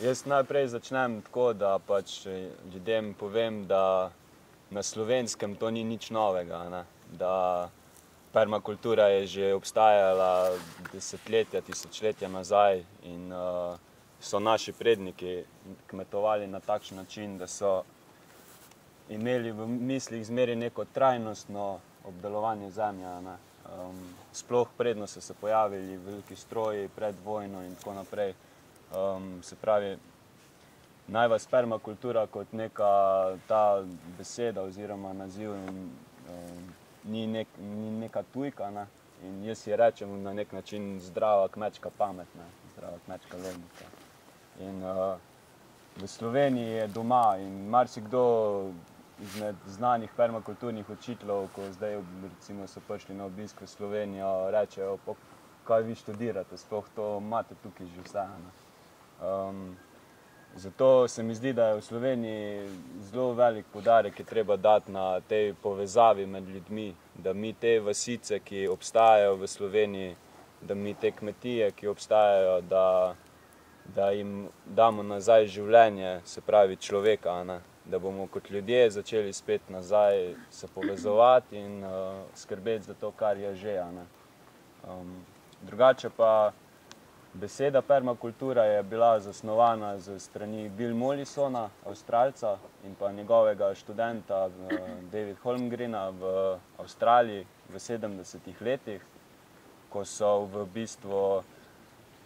Jaz najprej začnem tako, da pač ljudem povem, da na Slovenskem to ni nič novega, da permakultura je že obstajala desetletja, tisočletja nazaj in so naši predniki kmetovali na takšen način, da so imeli v mislih zmeraj neko trajnostno obdelovanje zemlje. Sploh predno so se pojavili veliki stroji pred vojno in tako naprej. Se pravi, naj vas permakultura kot neka ta beseda oziroma naziv ni neka tujka, in jaz ji rečem na nek način zdrava kmečka pamet, zdrava kmečka logika. In v Sloveniji je doma in marsikdo izmed znanih permakulturnih učiteljev, ko zdaj recimo so prišli na obisk v Slovenijo, rečejo, kaj vi študirate, sploh to imate tukaj že vse. Zato se mi zdi, da je v Sloveniji zelo velik poudarek je treba dati na tej povezavi med ljudmi, da mi te vasice, ki obstajajo v Sloveniji, da mi te kmetije, ki obstajajo, da jim damo nazaj življenje, se pravi človeka, da bomo kot ljudje začeli spet nazaj se povezovati in skrbeti za to, kar je že. Drugače pa beseda permakultura je bila zasnovana z strani Bill Mollisona, Avstralca, in pa njegovega študenta David Holmgrena v Avstraliji v 70. letih, ko so v bistvu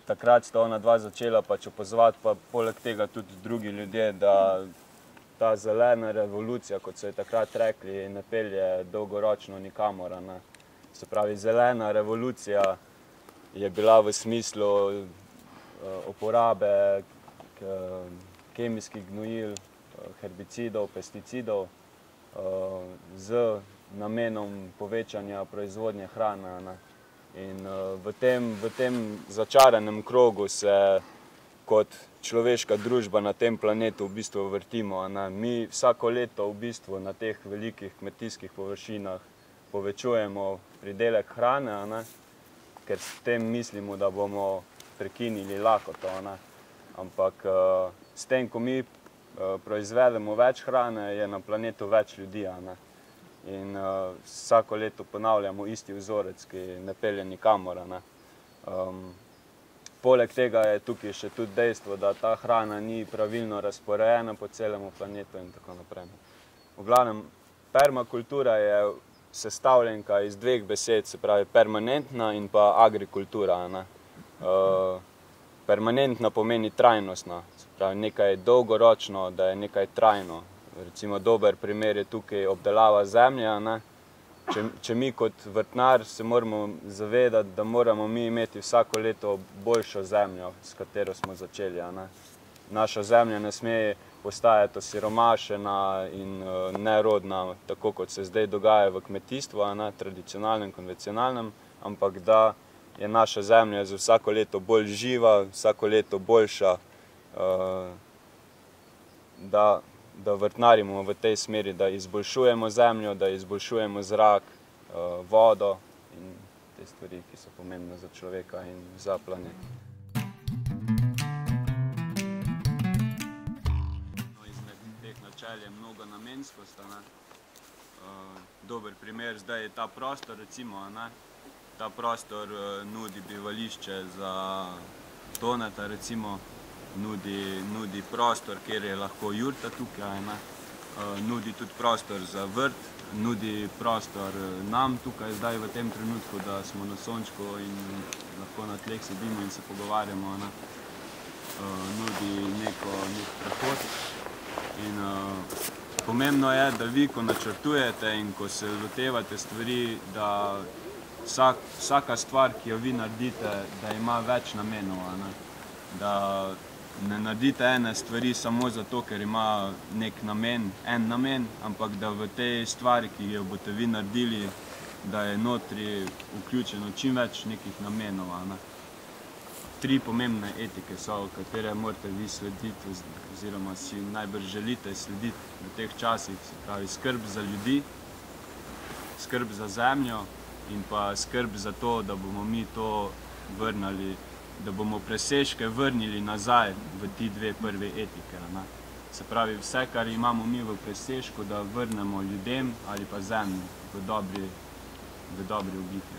takrat sta ona dva začela pač opazovati, pa poleg tega tudi drugi ljudje, da ta zelena revolucija, kot so je takrat rekli, ne pelje dolgoročno nikamor. Se pravi, zelena revolucija je bila v smislu uporabe kemijskih gnojil, herbicidov, pesticidov z namenom povečanja proizvodnje hrane. In v tem začaranem krogu se kot človeška družba na tem planetu v bistvu vrtimo. Mi vsako leto v bistvu na teh velikih kmetijskih površinah povečujemo pridelek hrane, ker s tem mislimo, da bomo prekinili lakoto. Ampak s tem, ko mi proizvedemo več hrane, je na planetu več ljudi. In vsako leto ponavljamo isti vzorec, ki ne pelje nikamor. Poleg tega je tukaj še tudi dejstvo, da ta hrana ni pravilno razporejena po celemu planetu in tako naprej. V glavnem, permakultura je sestavljenka iz dveh besed, se pravi permanentna in pa agrikultura. Permanentna pomeni trajnostna, se pravi nekaj dolgoročno, da je nekaj trajno. Recimo dober primer je tukaj obdelava zemlje. Če mi kot vrtnar se moramo zavedati, da moramo mi imeti vsako leto boljšo zemljo, s katero smo začeli. Naša zemlja ne sme postajati osiromašena in nerodna, tako kot se zdaj dogaja v kmetijstvu, tradicionalnem, konvencionalnem, ampak da je naša zemlja za vsako leto bolj živa, vsako leto boljša, da vrtnarimo v tej smeri, da izboljšujemo zemljo, da izboljšujemo zrak, vodo in te stvari, ki so pomembne za človeka in za planet. Izmed teh načel je mnogonamenskost. Dober primer zdaj je ta prostor, recimo. Ta prostor nudi bivališče za Toneta, recimo. Nudi prostor, kjer je lahko jurta tukaj, nudi tudi prostor za vrt, nudi prostor nam tukaj zdaj v tem trenutku, da smo na sončku in lahko na tleh sedimo in se pogovarjamo, nudi nek prehod. In pomembno je, da vi, ko načrtujete in ko se lotevate stvari, da vsaka stvar, ki jo vi naredite, da ima več namenov, da ne naredite ene stvari samo zato, ker ima nek namen, en namen, ampak da v tej stvari, ki jo boste vi naredili, da je notri vključeno čim več nekih namenov. 3 pomembne etike so, katere morate vi slediti oziroma si najbrž želite slediti v teh časih, se pravi skrb za ljudi, skrb za zemljo in pa skrb za to, da bomo mi to vrnili, da bomo presežke vrnili nazaj v ti dve prvi etike. Se pravi, vse, kar imamo mi v presežku, da vrnemo ljudem ali pa zemlji v dobri obiti.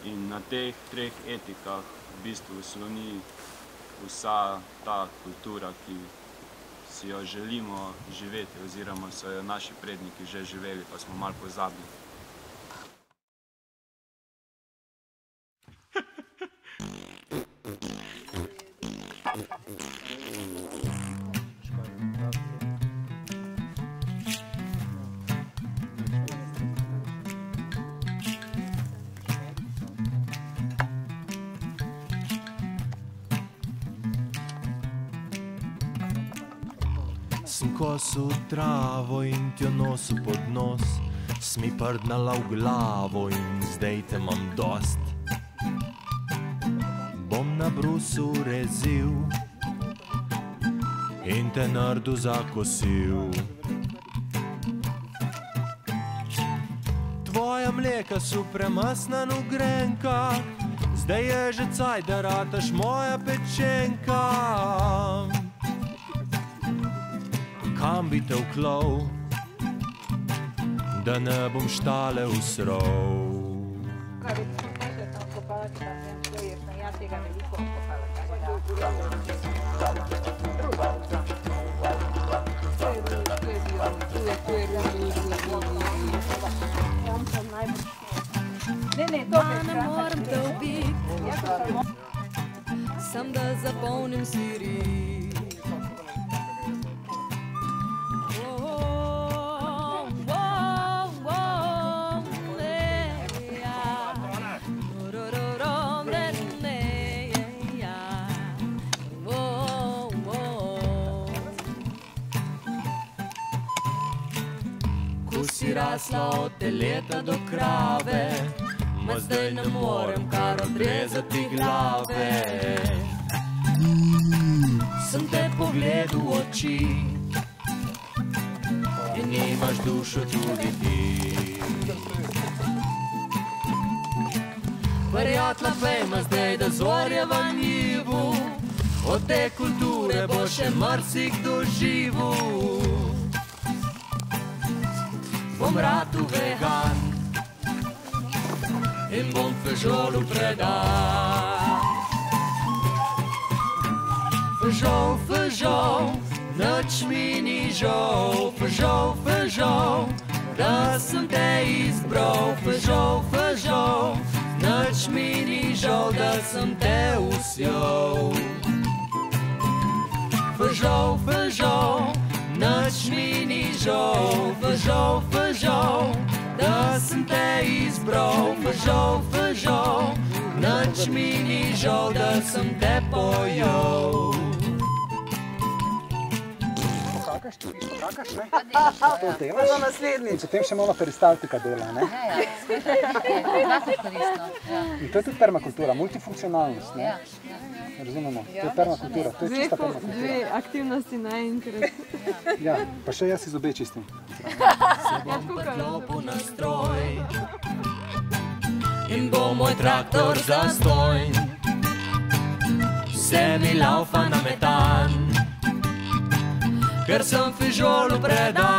In na teh treh etikah v bistvu sloni vsa ta kultura, ki si jo želimo živeti, oziroma so jo naši predniki že živeli, pa smo malo pozabili. Sem kosil travo in ti jo nosil pod nos, si mi prdnala v glavo in zdaj te imam dost. Bom na brusu rezil in te nardu zakosil. Tvoja mleka so premasna no grenka, zdaj je že caj, da rataš moja pečenka. Kam bi te vklal, da ne bom štale usrov. Ma ne morem te ubiti, sam da zapolnim siri. Ko si rasla od teleta do krave, ma zdaj ne morem kar odrezati glave. Sem te pogledal v oči in imaš dušo tudi ti. Prijatla fejma zdaj, da zorjeva njivu, od te kulture bo še marsikdo živu. Bom radu vegan in bom fežolu predan. Fežol, fežol, nič mi ni žal. Fežol, fežol, da sem te izbral. Fežol, fežol, nič mi ni žal, da sem te usjal. Fežol, fežol, nič mi ni žal. Fežol, fežol, da sem te izbral. Fežol, fežol, nič mi ni žal, da sem te pojel. Pokakaš, ne? To delaš. To naslednji. In potem še malo peristaltika dela, ne? In to je tudi permakultura, multifunkcionalnost, ne? Razumemo, to je permakultura, to je čista permakultura. Dve aktivnosti naenkrat. Ja, pa še jaz iz obe čistim. Se bom priklopil na stroj in bo moj traktor zastojn. Vse mi laufa na metan, ker sem fežolu predan.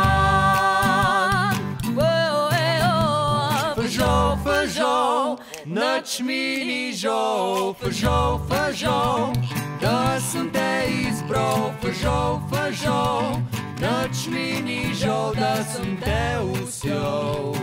Fežol, fežol, nič mi ni žal. Fežol, fežol, da sem te izbral. Fežol, fežol, nič mi ni žal, da sem te usjal.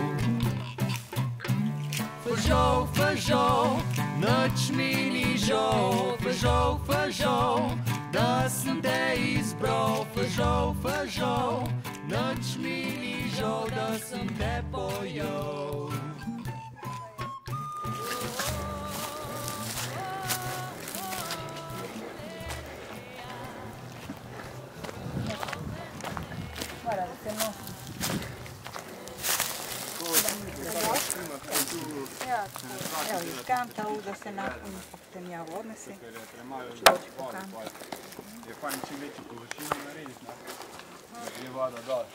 Fežol, fežol, nič mi ni žal. Fežol, fežol, da sem te izbral. Fežol, fežol, nič mi ni žal, da sem te pojel. Evo, iz kanta da se napunja odnesi. Ker je premalo je fajn čim večjo površino narediti, da gre voda dol.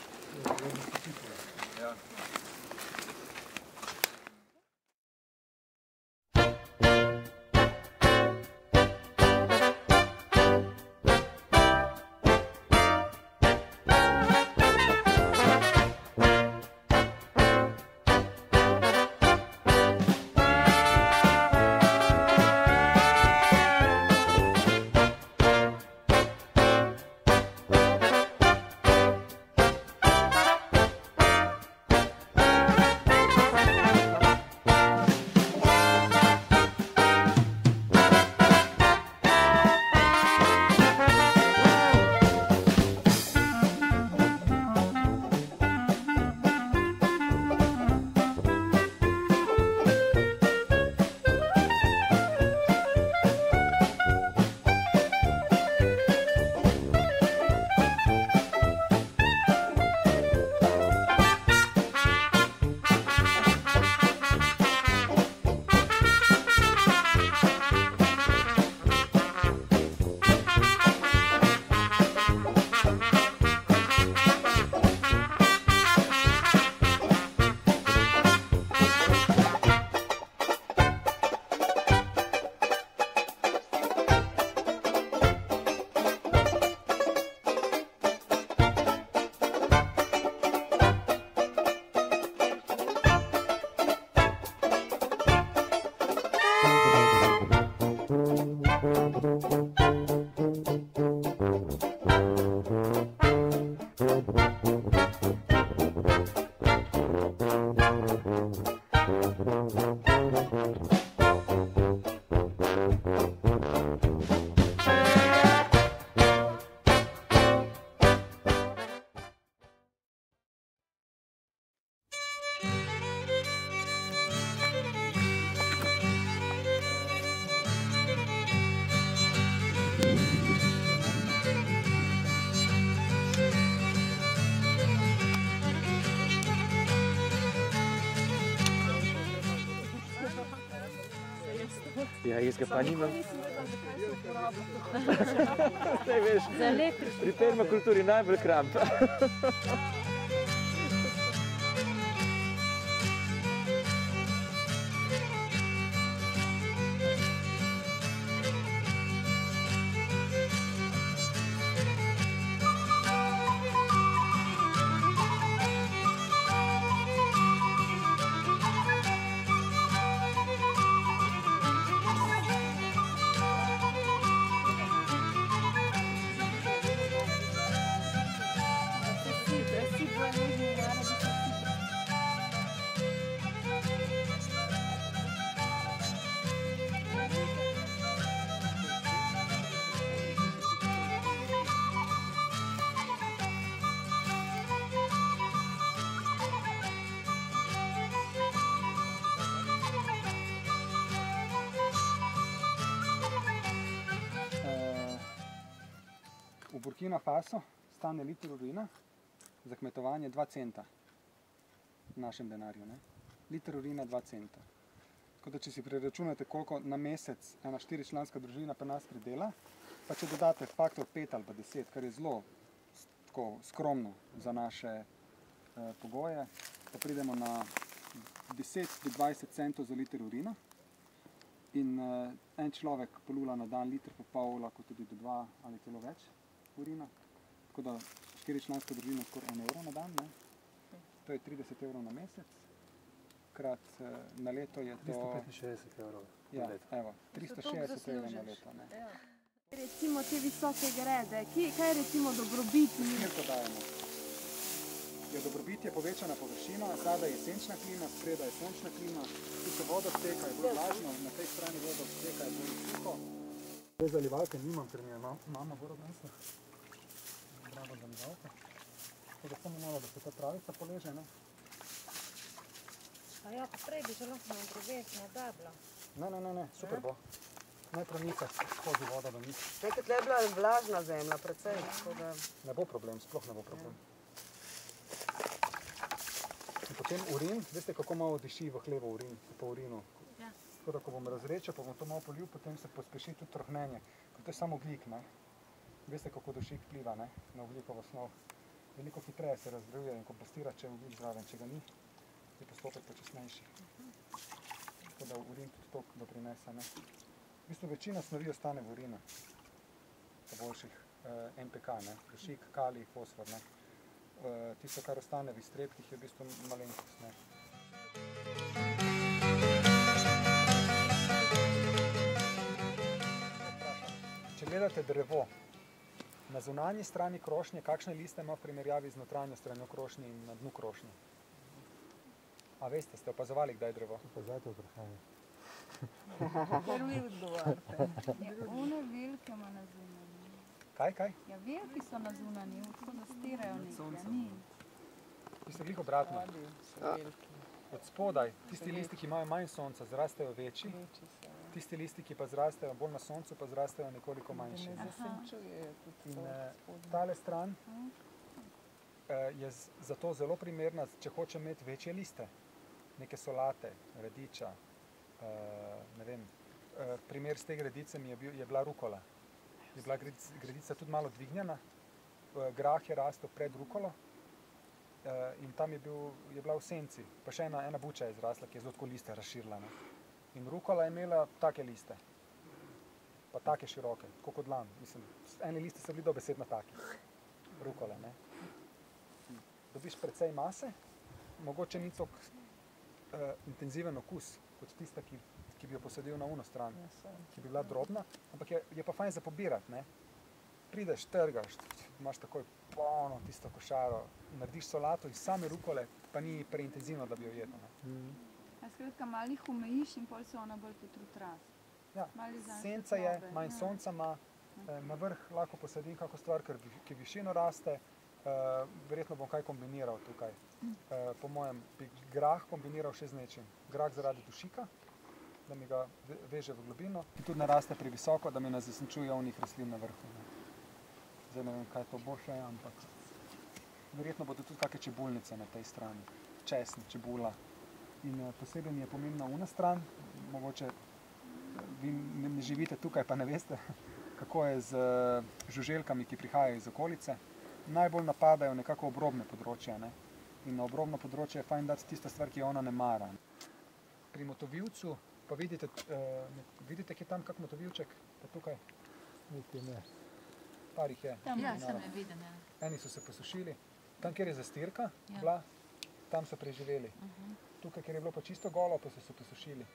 Ja, jaz ga pa nimam. Saj veš, pri permakulturi najbolj kramp. V Burkina Faso stane liter urina za kmetovanje 2 centa v našem denarju. Ne? Liter urina 2 centa. Tako da, če si preračunate, koliko na mesec ena 4-članska družina pa nas pridela, pa če dodate faktor 5 ali pa 10, kar je zelo tako skromno za naše pogoje, pa pridemo na 10 do 20 centov za liter urina. In en človek polula na dan liter pa pol, lahko tudi do 2 ali celo več urina. Tako da 4-članska družina skoraj 1 evro na dan. Ne? To je 30 evrov na mesec. Krat na leto je to... 365 evrov na leto. Ja, evo, 360 evrov na leto. Ne? Recimo te visoke grede, kaj je recimo dobrobit? Kjer dajemo? Je dobrobit je povečana površina, zadaj je senčna klima, spreda je sončna klima, tu se voda steka, je bolj vlažno, na tej strani voda steka, je bolj suho. Te zalivalke nimam, ker mi je mama gor odnesla. Drago zalivalke. Tako da samo malo, da se ta travica poleže, ne? A ja, pa prej bi že lahko na drugečne debla. Ne, super bo. Naj pronika skozi voda do njih. Nekaj tle je bila vlažna zemlja, precej. Ne bo problem, sploh ne bo problem. In potem urin, veste kako malo diši v hlevu urin, po urinu. Tako da, ko bom razrečil, pa bom to malo polil, potem se pospeši tudi trohnenje. Ker to je samo ogljik, ne. Veste, kako dušik vpliva, ne, na oglikovo snov. Veliko hitreje se razgrajuje in kompostira, če je ogljik zraven, če ga ni, je postopek počasnejši. Tako da urin tudi to doprinese, ne. V bistvu večina snovi ostane v urinu, po boljših NPK, ne, dušik, kalij, fosfor, ne. Tisto, kar ostane v iztrebkih, je v bistvu malenkost, ne. Če gledate drevo, na zunanji strani krošnje, kakšne liste ima v primerjavi z notranjo stranjo krošnje in na dnu krošnje? A veste, ste opazovali, kdaj je drevo? Opazujete vprašanje. Prvi odgovorite. One velike ima na zunanji. Kaj? Ja, veliki so na zunanji, tako da stirajo nekaj, ni. Vi ste glih obratno. Od spodaj, tisti listi, ki imajo manj sonca, zrastejo večji. Tisti listi, ki pa zrastejo bolj na soncu, pa zrastejo nekoliko manjši. In tale stran je zato zelo primerna, če hoče imeti večje liste. Neke solate, radiča, ne vem. Primer z te gredice mi je bila rukola. Je bila gredica tudi malo dvignjena, grah je rastel pred rukolo in tam je bila v senci. Pa še ena buča je zrasla, ki je zelo tako liste razširila. In rukola je imela take liste, pa take široke, tako kot dlan. Mislim, eni liste so bili dobesedno taki, rukole, ne. Dobiš precej mase, mogoče ni tako intenziven okus, kot tista, ki bi jo posadil na uno stran, ki bi bila drobna, ampak je pa fajn za pobirati, ne. Prideš, trgaš, imaš takoj polno tisto košaro, narediš solato iz same rukole, pa ni preintenzivno, da bi jo jedel. Skratka, malo jih omejiš in pol se ona bolj potrud rast. Ja, senca je, manj sonca ima, na vrh lahko posadim kako stvar, ki višino raste, verjetno bom kaj kombiniral tukaj. Po mojem bi grah kombiniral še z nečim. Grah zaradi dušika, da mi ga veže v globino in tudi naraste previsoko, da mi ne zasenčuje onih rastlin na vrhu. Zdaj ne vem, kaj to bo še, ampak verjetno bodo tudi kakšne čebulnice na tej strani. Česen, čebula. In posebej mi je pomembna una stran, mogoče vi ne živite tukaj, pa ne veste, kako je z žuželkami, ki prihajajo iz okolice. Najbolj napadajo nekako obrobne področje. In na obrobno področje je fajn dati tisto stvar, ki jo ona ne mara. Pri motovilcu pa vidite, kje je tam kak motovilček? Pa tukaj? Niti ne. Par jih je. Ja, sem ne vidim. Eni so se posušili. Tam, kjer je zastirka bila, tam so preživeli. Tukaj, kjer je bilo pa čisto golo, pa so se posušili.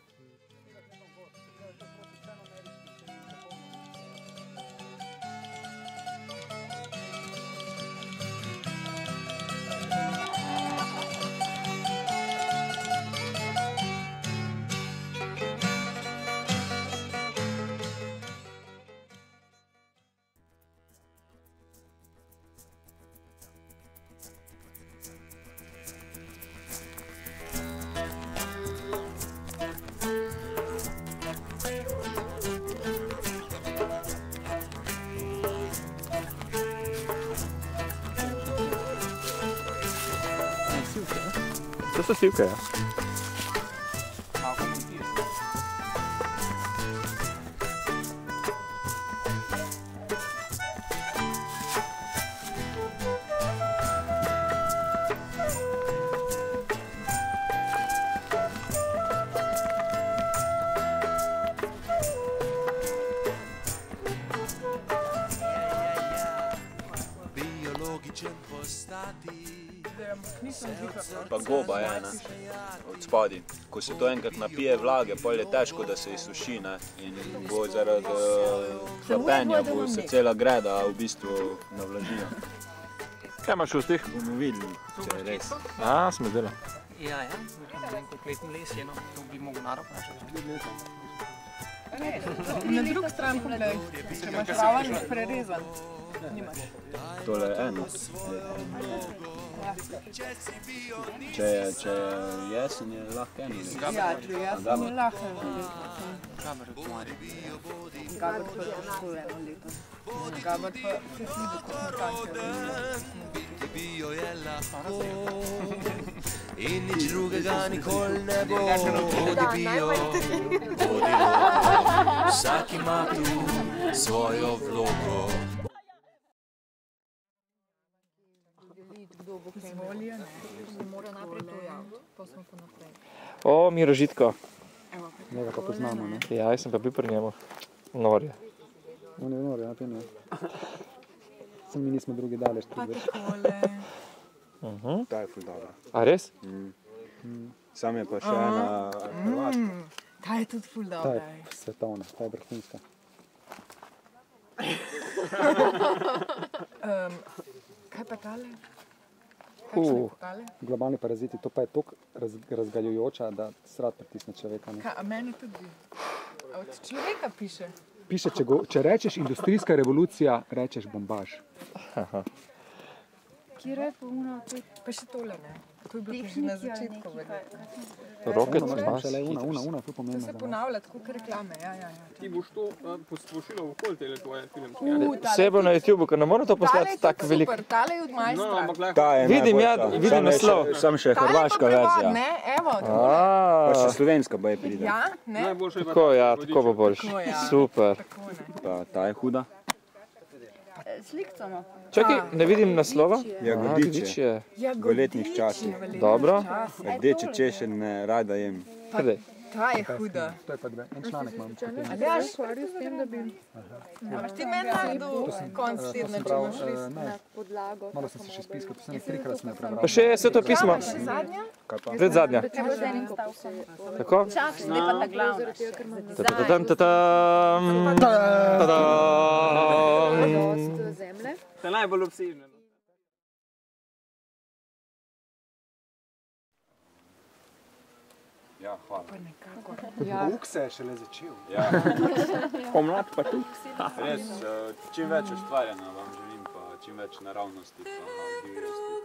To so sivke, ja. Pa goba je, od spodaj. Ko se to enkrat napije vlage, pol je težko, da se izsuši, in bo zaradi hlapenja bo se cela greda v bistvu navlažila. Kaj imaš v ustih? Bomo videli, če je res. Smo zdela. Ja, kompletni les je, to bi mogel narod naša. Na drug stran poglej, če imaš raven prerezan. Tole je eno. Če je jesen, je lahko eno. Ja, če je jesen, je lahko eno. Gaber je pomari. Gaber pa je tako eno leto. Gaber pa se slidi kot natanke. Bio je lahko in nič drugega nikoli ne bo. Bodi bio, bodi logo, vsak ima tu svojo vlogo. Izvolijo, ne mora naprej to javiti, pa smo pa naprej. O, Miro Žitko. Njega pa poznamo, ne? Ja, jaz sem pa bil pri njemu. Nor je. On je nor, ja, tem je. Sem mi nismo drugi daleč. Pa takole. Ta je ful dobra. A res? Sam je pa še ena hrvaška. Ta je tudi ful dobra. Ta je svetovna, ta je vrhunska. Kaj pa tale? Globalni paraziti, to pa je toliko razgaljujoča, da srad pritisne človeka. A meni tudi. A od človeka piše? Piše, če rečeš industrijska revolucija, rečeš bombaž. Kjer je pa uno, pa še tole, ne? To je bilo že na začetku. Rocket Smash. Una, to pomembno. To se ponavlja, tako kot reklame, ja. Ti boš to poslušila v okoli tele tvoje filmčke? Vse bo na YouTubeu, ker ne morem to poslati tako veliko. Tale je od majstra. Vidim naslov. Sam še hrvaška verzija. Ne, evo. Pa še slovenska boje pride. Ja, ne? Tako, ja, tako bo boljše. Super. Pa ta je huda. Slikco ima. Čakaj, ne vidim naslova? Jagodiče. V letnih časih. Dobro. Rdeče češenje rada jem. Kdaj? Ta je huda. To je pa en članek imam. A daš? Ti meni naredil konc tedna, če bomo šli na podlago. Malo sem se še spiskal, to sem jih 3-krat sem jo prebral. Pa še Sveto pismo. Še zadnja? Pred zadnja. Tako? Čas, zdaj pa ta glavna. To je najbolj obsežno. Ja, hvala. Pouk se je šele začel. Ja. Pomlad pa tu. Res, čim več ustvarjanja vam želim, pa čim več naravnosti, pa divjosti.